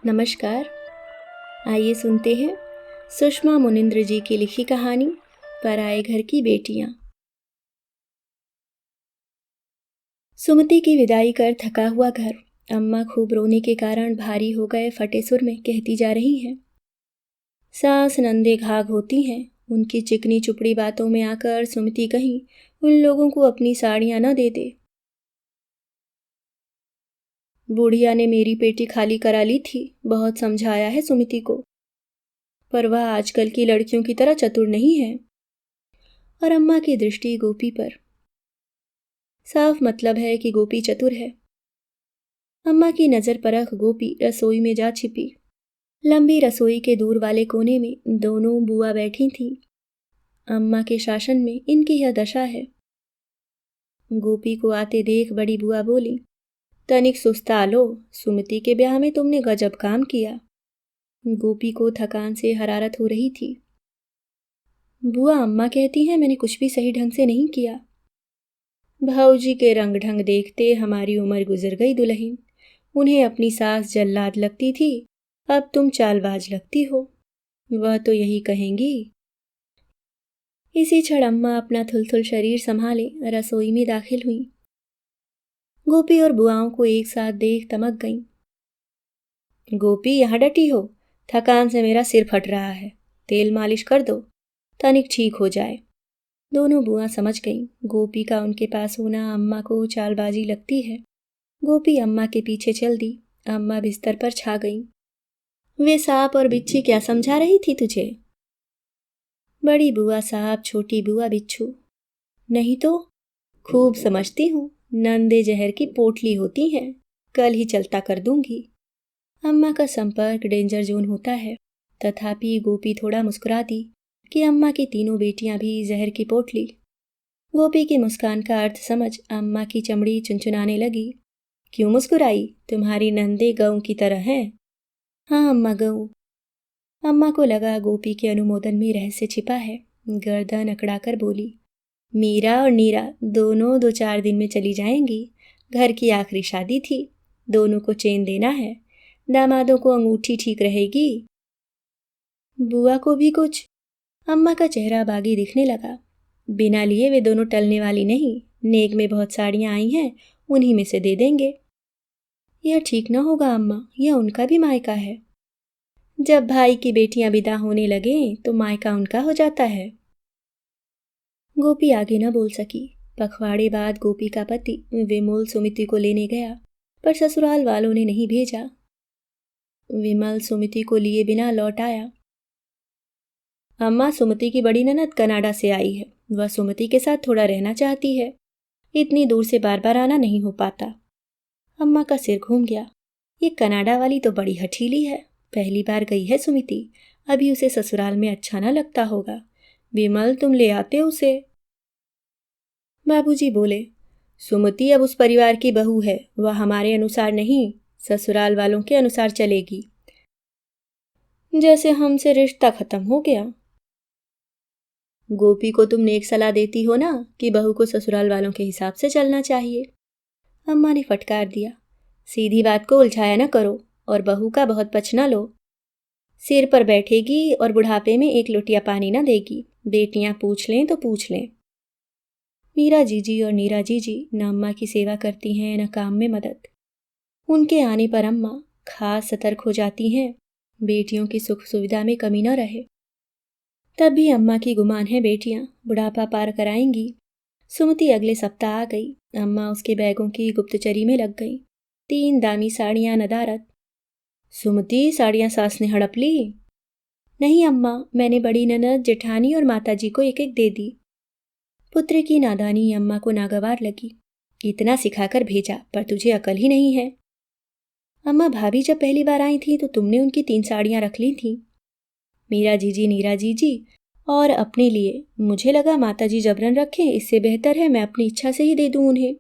नमस्कार। आइए सुनते हैं सुषमा मुनिंद्र जी की लिखी कहानी पराए घर की बेटियां। सुमति की विदाई कर थका हुआ घर अम्मा खूब रोने के कारण भारी हो गए फटे सुर में कहती जा रही हैं। सास नंदे घाघ होती हैं। उनकी चिकनी चुपड़ी बातों में आकर सुमति कहीं उन लोगों को अपनी साड़ियां न दे दे। बुढ़िया ने मेरी पेटी खाली करा ली थी, बहुत समझाया है सुमति को, पर वह आजकल की लड़कियों की तरह चतुर नहीं है। और अम्मा की दृष्टि गोपी पर। साफ मतलब है कि गोपी चतुर है। अम्मा की नजर परख गोपी रसोई में जा छिपी। लंबी रसोई के दूर वाले कोने में दोनों बुआ बैठी थीं। अम्मा के शासन में इनकी यह दशा है। गोपी को आते देख बड़ी बुआ बोली, तनिक सुस्ता लो, सुमति के ब्याह में तुमने गजब काम किया। गोपी को थकान से हरारत हो रही थी। बुआ, अम्मा कहती हैं मैंने कुछ भी सही ढंग से नहीं किया। भाऊजी के रंग ढंग देखते हमारी उम्र गुजर गई दुल्हन। उन्हें अपनी सास जल्लाद लगती थी, अब तुम चालबाज लगती हो। वह तो यही कहेंगी। इसी क्षण अम्मा अपना थुलथुल शरीर संभाले रसोई में दाखिल हुई। गोपी और बुआओं को एक साथ देख तमक गईं। गोपी, यहाँ डटी हो? थकान से मेरा सिर फट रहा है, तेल मालिश कर दो, तनिक ठीक हो जाए। दोनों बुआ समझ गईं गोपी का उनके पास होना अम्मा को चालबाजी लगती है। गोपी अम्मा के पीछे चल दी। अम्मा बिस्तर पर छा गईं। वे सांप और बिच्छी क्या समझा रही थी तुझे? बड़ी बुआ सांप, छोटी बुआ बिच्छू। नहीं तो खूब समझती हूँ, नंदे जहर की पोटली होती हैं, कल ही चलता कर दूंगी। अम्मा का संपर्क डेंजर जोन होता है। तथापि गोपी थोड़ा मुस्कुरा दी कि अम्मा की तीनों बेटियां भी जहर की पोटली। गोपी की मुस्कान का अर्थ समझ अम्मा की चमड़ी चुनचुनाने लगी। क्यों मुस्कुराई? तुम्हारी नंदे गऊ की तरह हैं। हाँ अम्मा, गऊ। अम्मा को लगा गोपी के अनुमोदन में रहस्य छिपा है। गर्दन अकड़ाकर बोली, मीरा और नीरा दोनों 2-4 दिन में चली जाएंगी। घर की आखिरी शादी थी, दोनों को चेन देना है। दामादों को अंगूठी ठीक रहेगी। बुआ को भी कुछ? अम्मा का चेहरा बागी दिखने लगा। बिना लिए वे दोनों टलने वाली नहीं। नेक में बहुत साड़ियां आई हैं, उन्हीं में से दे देंगे। यह ठीक न होगा अम्मा, यह उनका भी मायका है। जब भाई की बेटियां विदा होने लगे तो मायका उनका हो जाता है। गोपी आगे न बोल सकी। पखवाड़े बाद गोपी का पति विमल सुमिति को लेने गया, पर ससुराल वालों ने नहीं भेजा। विमल सुमिति को लिए बिना लौट आया। अम्मा, सुमति की बड़ी ननद कनाडा से आई है, वह सुमति के साथ थोड़ा रहना चाहती है। इतनी दूर से बार बार आना नहीं हो पाता। अम्मा का सिर घूम गया। ये कनाडा वाली तो बड़ी हठीली है, पहली बार गई है सुमिति, अभी उसे ससुराल में अच्छा ना लगता होगा। विमल, तुम ले आते उसे। बाबूजी बोले, सुमति अब उस परिवार की बहू है, वह हमारे अनुसार नहीं, ससुराल वालों के अनुसार चलेगी। जैसे हमसे रिश्ता खत्म हो गया। गोपी को तुम नेक सलाह देती हो ना कि बहू को ससुराल वालों के हिसाब से चलना चाहिए। अम्मा ने फटकार दिया, सीधी बात को उलझाया न करो और बहू का बहुत पछ न लो। सिर पर बैठेगी और बुढ़ापे में एक लोटिया पानी न देगी। बेटियां पूछ लें तो पूछ लें। मीरा जीजी और नीरा जीजी न अम्मा की सेवा करती हैं न काम में मदद। उनके आने पर अम्मा खास सतर्क हो जाती हैं, बेटियों की सुख सुविधा में कमी न रहे। तब भी अम्मा की गुमान है बेटियां बुढ़ापा पार कराएंगी। सुमति अगले सप्ताह आ गई। अम्मा उसके बैगों की गुप्तचरी में लग गई। 3 दामी साड़ियां नदारत। सुमति, साड़ियां सास ने हड़प ली? नहीं अम्मा, मैंने बड़ी ननद, जेठानी और माताजी को एक एक दे दी। पुत्र की नादानी अम्मा को नागवार लगी। इतना सिखाकर भेजा, पर तुझे अकल ही नहीं है। अम्मा, भाभी जब पहली बार आई थी तो तुमने उनकी 3 साड़ियां रख ली थी, मीरा जीजी, नीरा जीजी और अपने लिए। मुझे लगा माताजी जबरन रखें, इससे बेहतर है मैं अपनी इच्छा से ही दे दूं उन्हें।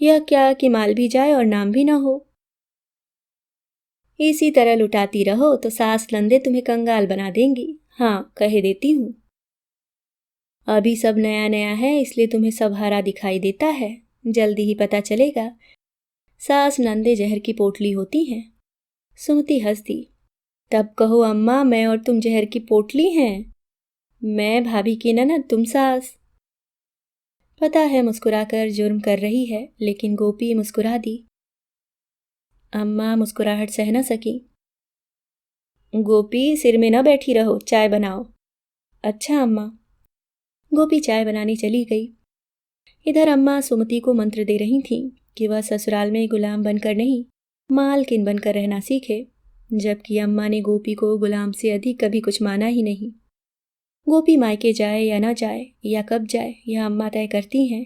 यह क्या कि माल भी जाए और नाम भी न हो। इसी तरह लुटाती रहो तो सास नंदे तुम्हें कंगाल बना देंगी। हाँ, कहे देती हूँ। अभी सब नया नया है, इसलिए तुम्हें सब हरा दिखाई देता है, जल्दी ही पता चलेगा। सास नंदे जहर की पोटली होती हैं। सुमति हंस दी। तब कहो अम्मा, मैं और तुम जहर की पोटली हैं। मैं भाभी की ननद, तुम सास। पता है मुस्कुराकर जुर्म कर रही है, लेकिन गोपी मुस्कुरा दी। अम्मा मुस्कुराहट सह न सकी। गोपी, सिर में न बैठी रहो, चाय बनाओ। अच्छा अम्मा। गोपी चाय बनाने चली गई। इधर अम्मा सुमति को मंत्र दे रही थीं कि वह ससुराल में गुलाम बनकर नहीं, मालकिन बनकर रहना सीखे, जबकि अम्मा ने गोपी को गुलाम से अधिक कभी कुछ माना ही नहीं। गोपी मायके जाए या न जाए या कब जाए, यह अम्मा तय करती हैं।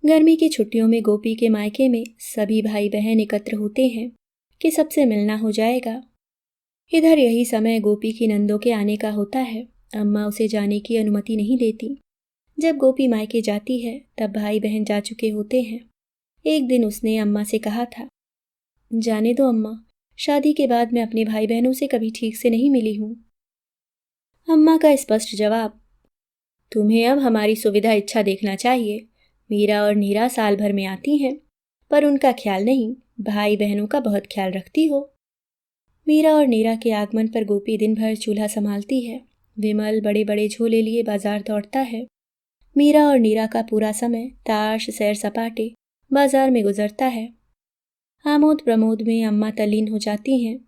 गर्मी की छुट्टियों में गोपी के मायके में सभी भाई बहन एकत्र होते हैं कि सबसे मिलना हो जाएगा। इधर यही समय गोपी की नंदों के आने का होता है। अम्मा उसे जाने की अनुमति नहीं देती। जब गोपी मायके जाती है तब भाई बहन जा चुके होते हैं। एक दिन उसने अम्मा से कहा था, जाने दो अम्मा, शादी के बाद मैं अपने भाई बहनों से कभी ठीक से नहीं मिली हूँ। अम्मा का स्पष्ट जवाब, तुम्हें अब हमारी सुविधा इच्छा देखना चाहिए। मीरा और नीरा साल भर में आती हैं, पर उनका ख्याल नहीं, भाई बहनों का बहुत ख्याल रखती हो। मीरा और नीरा के आगमन पर गोपी दिन भर चूल्हा संभालती है। विमल बड़े बड़े झोले लिए बाजार दौड़ता है। मीरा और नीरा का पूरा समय ताश, सैर सपाटे, बाजार में गुजरता है। आमोद प्रमोद में अम्मा तल्लीन हो जाती हैं।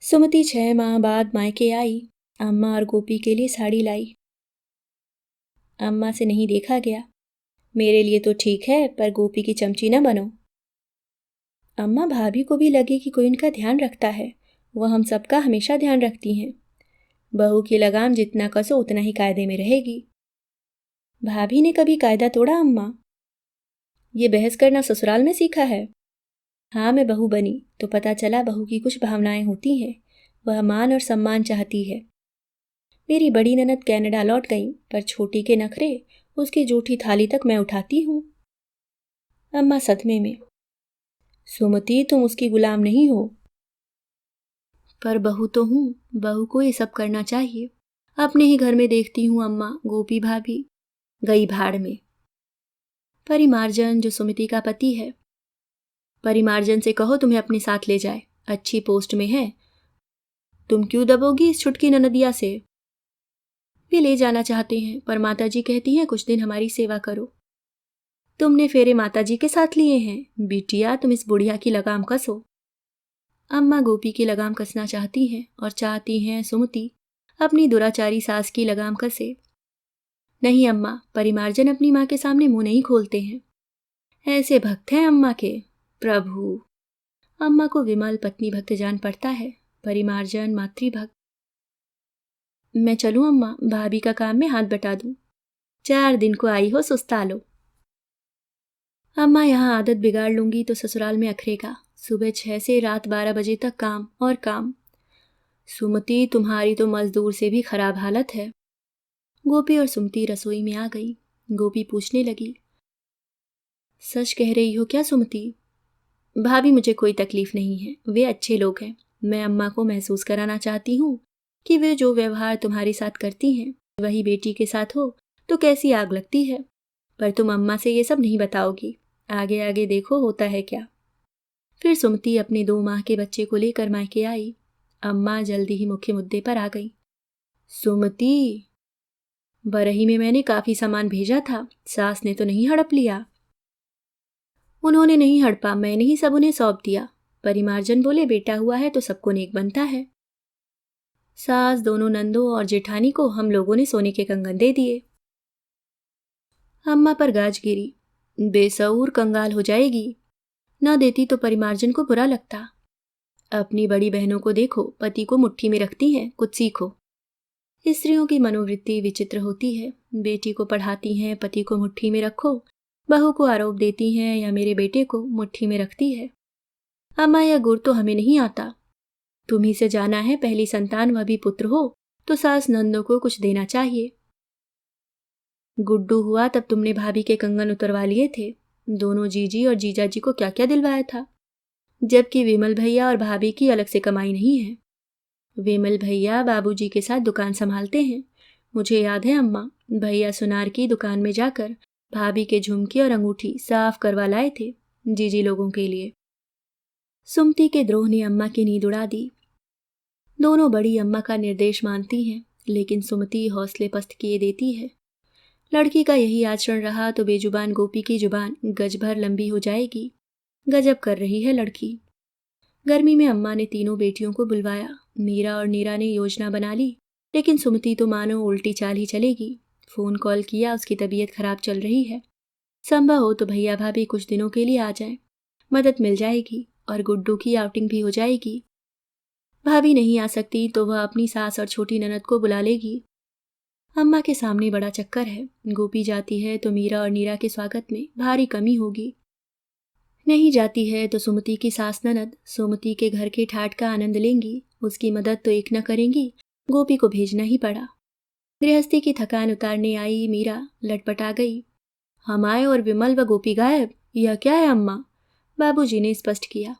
सुमति 6 माह बाद मायके आई। अम्मा और गोपी के लिए साड़ी लाई। अम्मा से नहीं देखा गया। मेरे लिए तो ठीक है, पर गोपी की चमची न बनो। अम्मा, भाभी को भी लगे कि कोई उनका ध्यान रखता है। वह हम सबका हमेशा ध्यान रखती हैं। बहू की लगाम जितना कसो उतना ही कायदे में रहेगी। भाभी ने कभी कायदा तोड़ा अम्मा? ये बहस करना ससुराल में सीखा है? हाँ, मैं बहू बनी तो पता चला बहू की कुछ भावनाएं होती हैं। वह मान और सम्मान चाहती है। मेरी बड़ी ननद कनाडा लौट गई, पर छोटी के नखरे, उसकी जूठी थाली तक मैं उठाती हूँ। अम्मा सदमे में, सुमति, तुम उसकी गुलाम नहीं हो। पर बहू तो हूँ, बहू को ये सब करना चाहिए। अपने ही घर में देखती हूँ अम्मा, गोपी भाभी गई भाड़ में। परिमार्जन जो सुमति का पति है, परिमार्जन से कहो तुम्हें अपने साथ ले जाए, अच्छी पोस्ट में है। तुम क्यों दबोगी इस छुटकी ननदिया से? वे ले जाना चाहते हैं, पर माताजी कहती हैं कुछ दिन हमारी सेवा करो। तुमने फेरे माताजी के साथ लिए हैं। बिटिया, तुम इस बुढ़िया की लगाम कसो। अम्मा गोपी की लगाम कसना चाहती हैं और चाहती हैं सुमति अपनी दुराचारी सास की लगाम कसे। नहीं अम्मा, परिमार्जन अपनी माँ के सामने मुंह नहीं खोलते हैं। ऐसे भक्त हैं अम्मा के, प्रभु। अम्मा को विमल पत्नी भक्त जान पड़ता है, परिमार्जन मातृभक्त। मैं चलूं अम्मा, भाभी का काम में हाथ बटा दूं। 4 दिन को आई हो, सुस्ता लो। अम्मा, यहाँ आदत बिगाड़ लूंगी तो ससुराल में अखरेगा। सुबह 6 से रात 12 बजे तक काम और काम। सुमति, तुम्हारी तो मजदूर से भी खराब हालत है। गोपी और सुमति रसोई में आ गई। गोपी पूछने लगी, सच कह रही हो क्या सुमति? भाभी, मुझे कोई तकलीफ नहीं है, वे अच्छे लोग हैं। मैं अम्मा को महसूस कराना चाहती हूँ कि वे जो व्यवहार तुम्हारे साथ करती हैं वही बेटी के साथ हो तो कैसी आग लगती है। पर तुम अम्मा से ये सब नहीं बताओगी। आगे आगे देखो होता है क्या। फिर सुमति अपने 2 माह के बच्चे को लेकर मायके आई। अम्मा जल्दी ही मुख्य मुद्दे पर आ गई। सुमति, बरही में मैंने काफी सामान भेजा था, सास ने तो नहीं हड़प लिया? उन्होंने नहीं हड़पा, मैंने ही सब उन्हें सौंप दिया। परिमार्जन बोले बेटा हुआ है तो सबको नेक बनता है। सास, दोनों नंदों और जेठानी को हम लोगों ने सोने के कंगन दे दिए। अम्मा पर गाज गिरी। बेसऊर, कंगाल हो जाएगी। न देती तो परिमार्जन को बुरा लगता। अपनी बड़ी बहनों को देखो, पति को मुट्ठी में रखती हैं, कुछ सीखो। स्त्रियों की मनोवृत्ति विचित्र होती है। बेटी को पढ़ाती हैं, पति को मुट्ठी में रखो। बहू को आरोप देती हैं या मेरे बेटे को मुट्ठी में रखती है। अम्मा, यह गुर तो हमें नहीं आता। तुम्ही से जाना है, पहली संतान वह भी पुत्र हो तो सास नंदों को कुछ देना चाहिए। गुड्डू हुआ तब तुमने भाभी के कंगन उतरवा लिए थे। दोनों जीजी और जीजाजी को क्या क्या दिलवाया था, जबकि विमल भैया और भाभी की अलग से कमाई नहीं है। विमल भैया बाबूजी के साथ दुकान संभालते हैं। मुझे याद है अम्मा, भैया सुनार की दुकान में जाकर भाभी के झुमके और अंगूठी साफ करवा लाए थे जीजी लोगों के लिए। सुमति के द्रोह ने अम्मा की नींद उड़ा दी। दोनों बड़ी अम्मा का निर्देश मानती हैं, लेकिन सुमति हौसले पस्त किए देती है। लड़की का यही आचरण रहा तो बेजुबान गोपी की जुबान गज भर लंबी हो जाएगी। गजब कर रही है लड़की। गर्मी में अम्मा ने तीनों बेटियों को बुलवाया। मीरा और नीरा ने योजना बना ली, लेकिन सुमति तो मानो उल्टी चाल ही चलेगी। फोन कॉल किया, उसकी तबीयत खराब चल रही है। संभव हो तो भैया भाभी कुछ दिनों के लिए आ जाएं, मदद मिल जाएगी और गुड्डू की आउटिंग भी हो जाएगी। भाभी नहीं आ सकती तो वह अपनी सास और छोटी ननद को बुला लेगी। अम्मा के सामने बड़ा चक्कर है। गोपी जाती है तो मीरा और नीरा के स्वागत में भारी कमी होगी। नहीं जाती है तो सुमति की सास ननद सुमति के घर के ठाट का आनंद लेंगी। उसकी मदद तो एक न करेंगी, गोपी को भेजना ही पड़ा। गृहस्थी की थकान उतारने आई मीरा लटपटा गई। हम आए और विमल व गोपी गायब, यह क्या है अम्मा? बाबूजी ने स्पष्ट किया।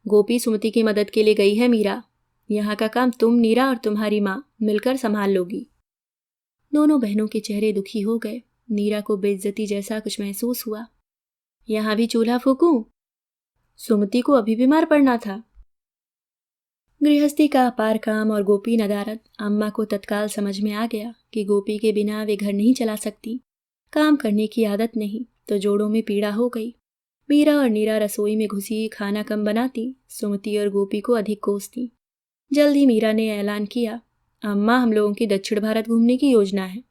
गोपी सुमति की मदद के लिए गई है मीरा। यहाँ का काम तुम, नीरा और तुम्हारी माँ मिलकर संभाल लोगी। दोनों बहनों के चेहरे दुखी हो गए। नीरा को बेइज्जती जैसा कुछ महसूस हुआ। यहाँ भी चूल्हा फूकूं? सुमति को अभी बीमार पड़ना था। गृहस्थी का अपार काम और गोपी नदारत। अम्मा को तत्काल समझ में आ गया कि गोपी के बिना वे घर नहीं चला सकती। काम करने की आदत नहीं तो जोड़ों में पीड़ा हो गई। मीरा और नीरा रसोई में घुसी खाना कम बनाती, सुमति और गोपी को अधिक कोसती। जल्द ही मीरा ने ऐलान किया, अम्मा हम लोगों की दक्षिण भारत घूमने की योजना है।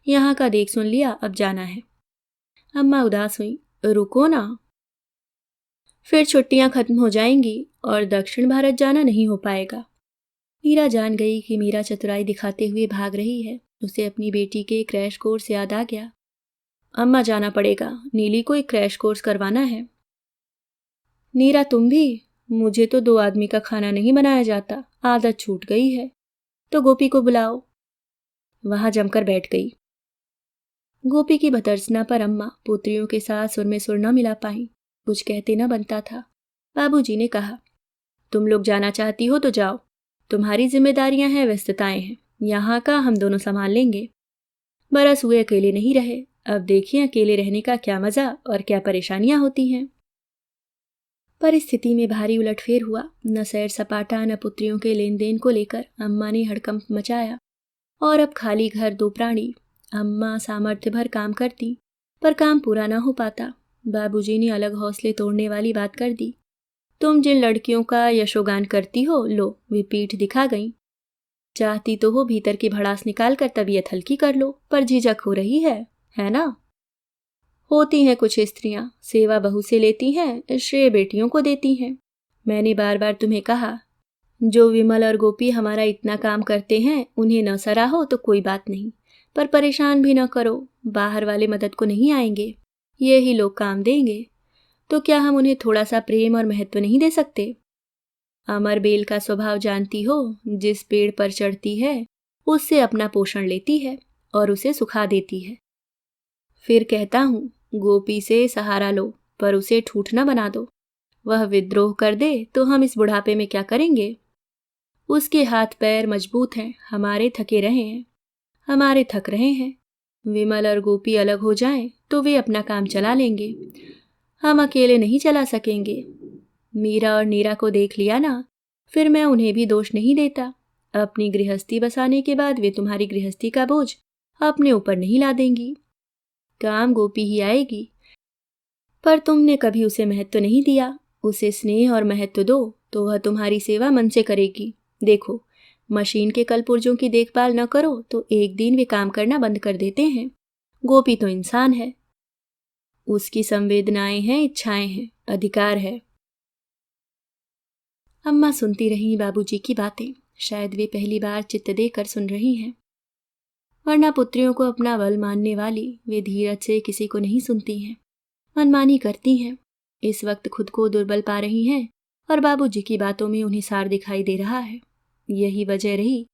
यहाँ का देख सुन लिया, अब जाना है। अम्मा उदास हुई। रुको ना, फिर छुट्टियां खत्म हो जाएंगी और दक्षिण भारत जाना नहीं हो पाएगा। मीरा जान गई कि मीरा चतुराई दिखाते हुए भाग रही है। उसे अपनी बेटी के क्रैश कोर्स याद आ गया। अम्मा जाना पड़ेगा, नीली को एक क्रैश कोर्स करवाना है। नीरा तुम भी? मुझे तो 2 आदमी का खाना नहीं बनाया जाता, आदत छूट गई है। तो गोपी को बुलाओ। वहां जमकर बैठ गई। गोपी की भतर्सना पर अम्मा पुत्रियों के साथ सुर में सुर न मिला पाई। कुछ कहते न बनता था। बाबूजी ने कहा, तुम लोग जाना चाहती हो तो जाओ, तुम्हारी जिम्मेदारियां हैं, व्यस्तताएं हैं, यहाँ का हम दोनों संभाल लेंगे। बरस हुए अकेले नहीं रहे, अब देखिए अकेले रहने का क्या मजा और क्या परेशानियां होती हैं। परिस्थिति में भारी उलटफेर हुआ। न सैर सपाटा न पुत्रियों के लेन देन को लेकर अम्मा ने हड़कंप मचाया। और अब खाली घर, 2 प्राणी। अम्मा सामर्थ्य भर काम करती, पर काम पूरा ना हो पाता। बाबूजी ने अलग हौसले तोड़ने वाली बात कर दी। तुम जिन लड़कियों का यशोगान करती हो, लो वे पीठ दिखा गईं। चाहती तो हो भीतर की भड़ास निकाल कर तबीयत हल्की कर लो, पर झिझक हो रही है ना? होती हैं कुछ स्त्रियां, सेवा बहू से लेती हैं, श्रेय बेटियों को देती हैं। मैंने बार बार तुम्हें कहा, जो विमल और गोपी हमारा इतना काम करते हैं उन्हें न सराहो तो कोई बात नहीं, पर परेशान भी न करो। बाहर वाले मदद को नहीं आएंगे, ये ही लोग काम देंगे, तो क्या हम उन्हें थोड़ा सा प्रेम और महत्व नहीं दे सकते? अमर बेल का स्वभाव जानती हो, जिस पेड़ पर चढ़ती है उससे अपना पोषण लेती है और उसे सुखा देती है। फिर कहता हूँ, गोपी से सहारा लो, पर उसे ठूठ न बना दो। वह विद्रोह कर दे तो हम इस बुढ़ापे में क्या करेंगे? उसके हाथ पैर मजबूत हैं, हमारे थके रहे हैं, हमारे थक रहे हैं। विमल और गोपी अलग हो जाएं तो वे अपना काम चला लेंगे, हम अकेले नहीं चला सकेंगे। मीरा और नीरा को देख लिया ना, फिर मैं उन्हें भी दोष नहीं देता। अपनी गृहस्थी बसाने के बाद वे तुम्हारी गृहस्थी का बोझ अपने ऊपर नहीं ला देंगी। काम गोपी ही आएगी, पर तुमने कभी उसे महत्व नहीं दिया। उसे स्नेह और महत्व दो तो वह तुम्हारी सेवा मन से करेगी। देखो, मशीन के कलपुर्जों की देखभाल न करो तो एक दिन वे काम करना बंद कर देते हैं। गोपी तो इंसान है, उसकी संवेदनाएं हैं, इच्छाएं हैं, अधिकार है। अम्मा सुनती रहीं बाबूजी की बातें। शायद वे पहली बार चित्त देकर सुन रही हैं, वरना पुत्रियों को अपना बल मानने वाली वे धीरज से किसी को नहीं सुनती हैं, मनमानी करती हैं। इस वक्त खुद को दुर्बल पा रही हैं और बाबूजी की बातों में उन्हें सार दिखाई दे रहा है। यही वजह रही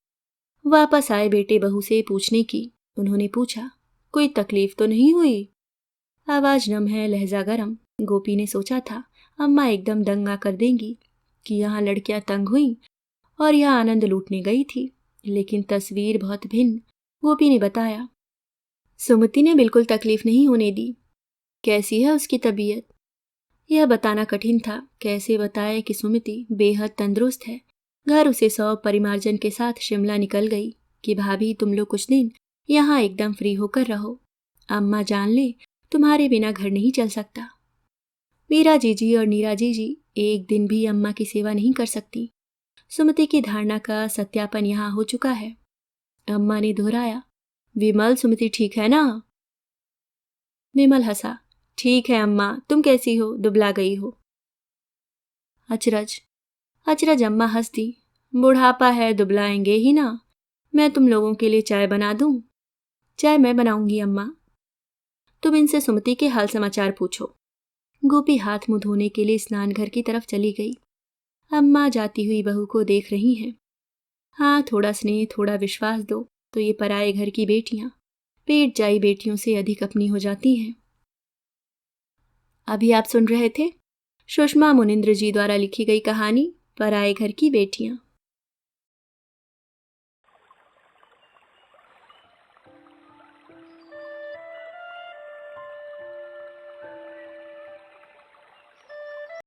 वापस आए बेटे बहू से पूछने की। उन्होंने पूछा, कोई तकलीफ तो नहीं हुई? आवाज नम है, लहजा गरम। गोपी ने सोचा था अम्मा एकदम दंगा कर देंगी कि यहाँ लड़कियां तंग हुई और यहाँ आनंद लूटने गई थी, लेकिन तस्वीर बहुत भिन्न। गोपी ने बताया, सुमति ने बिल्कुल तकलीफ नहीं होने दी। कैसी है उसकी तबीयत? यह बताना कठिन था। कैसे बताए कि सुमिति बेहद तंदुरुस्त है। घर उसे 100 परिमार्जन के साथ शिमला निकल गई कि भाभी तुम लोग कुछ दिन यहाँ एकदम फ्री होकर रहो। अम्मा जान ले तुम्हारे बिना घर नहीं चल सकता। मीरा जीजी और नीरा जीजी एक दिन भी अम्मा की सेवा नहीं कर सकती। सुमति की धारणा का सत्यापन यहाँ हो चुका है। अम्मा ने दोहराया, विमल सुमति ठीक है ना? विमल हंसा, ठीक है अम्मा, तुम कैसी हो? दुबला गई हो। अचरज अचरज अम्मा हंस दी, बुढ़ापा है, दुबलाएंगे ही ना। मैं तुम लोगों के लिए चाय बना दूं? चाय मैं बनाऊंगी अम्मा। तुम इनसे सुमति के हाल समाचार पूछो। गोपी हाथ मुंह धोने के लिए स्नान घर की तरफ चली गई। अम्मा जाती हुई बहू को देख रही हैं। हाँ, थोड़ा स्नेह, थोड़ा विश्वास दो तो ये पराए घर की बेटियां पेट जाई बेटियों से अधिक अपनी हो जाती हैं। अभी आप सुन रहे थे सुषमा मुनिंद्र जी द्वारा लिखी गई कहानी पराए घर की बेटियां।